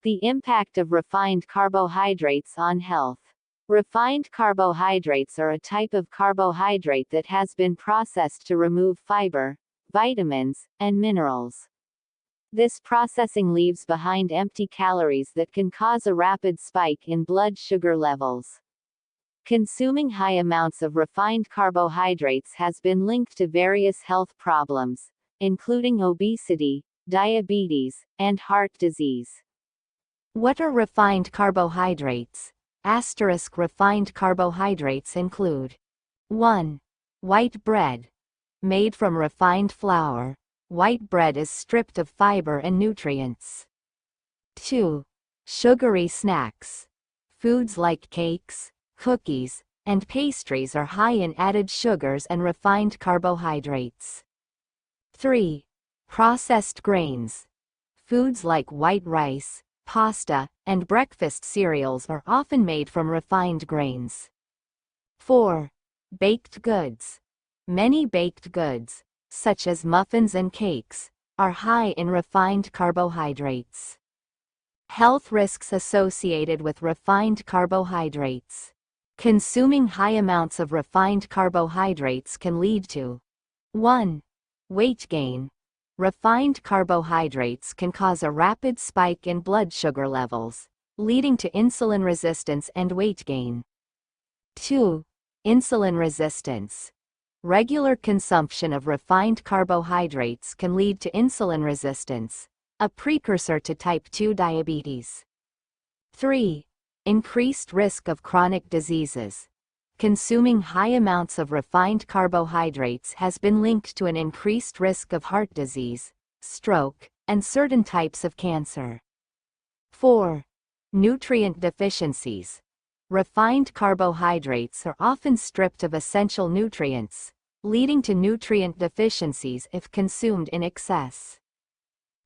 The impact of refined carbohydrates on health. Refined carbohydrates are a type of carbohydrate that has been processed to remove fiber, vitamins, and minerals. This processing leaves behind empty calories that can cause a rapid spike in blood sugar levels. Consuming high amounts of refined carbohydrates has been linked to various health problems, including obesity, diabetes, and heart disease. What are refined carbohydrates? Refined carbohydrates include 1. White bread. Made from refined flour, white bread is stripped of fiber and nutrients. 2. Sugary snacks. Foods like cakes, cookies, and pastries are high in added sugars and refined carbohydrates. 3. Processed grains. Foods like white rice, pasta, and breakfast cereals are often made from refined grains. 4. Baked goods. Many baked goods, such as muffins and cakes, are high in refined carbohydrates. Health risks associated with refined carbohydrates. Consuming high amounts of refined carbohydrates can lead to 1. Weight gain. Refined carbohydrates can cause a rapid spike in blood sugar levels, leading to insulin resistance and weight gain. 2. Insulin resistance. Regular consumption of refined carbohydrates can lead to insulin resistance, a precursor to type 2 diabetes. 3. Increased risk of chronic diseases. Consuming high amounts of refined carbohydrates has been linked to an increased risk of heart disease, stroke, and certain types of cancer. 4. Nutrient deficiencies. Refined carbohydrates are often stripped of essential nutrients, leading to nutrient deficiencies if consumed in excess.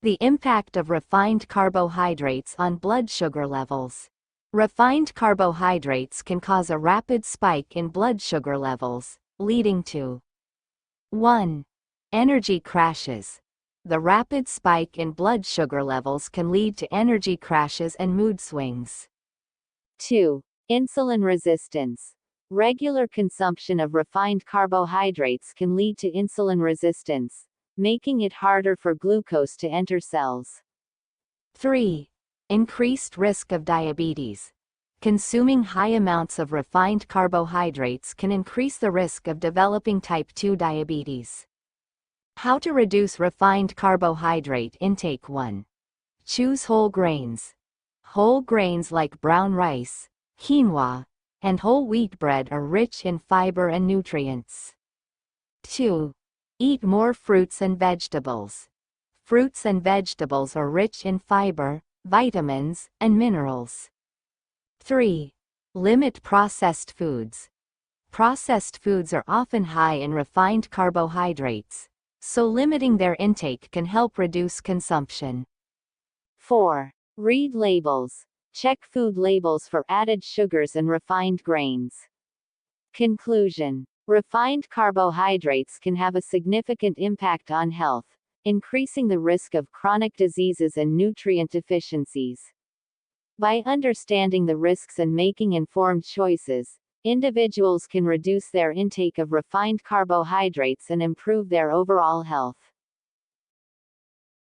The impact of refined carbohydrates on blood sugar levels. Refined carbohydrates can cause a rapid spike in blood sugar levels, leading to 1. Energy crashes. The rapid spike in blood sugar levels can lead to energy crashes and mood swings. 2. Insulin resistance. Regular consumption of refined carbohydrates can lead to insulin resistance, making it harder for glucose to enter cells. 3. Increased risk of diabetes. Consuming high amounts of refined carbohydrates can increase the risk of developing type 2 diabetes. How to reduce refined carbohydrate intake. 1. Choose whole grains. Whole grains like brown rice, quinoa, and whole wheat bread are rich in fiber and nutrients. 2. Eat more fruits and vegetables. Fruits and vegetables are rich in fiber, vitamins, and minerals. 3. Limit processed foods. Processed foods are often high in refined carbohydrates, so limiting their intake can help reduce consumption. 4. Read labels. Check food labels for added sugars and refined grains. Conclusion. Refined carbohydrates can have a significant impact on health, increasing the risk of chronic diseases and nutrient deficiencies. By understanding the risks and making informed choices, individuals can reduce their intake of refined carbohydrates and improve their overall health.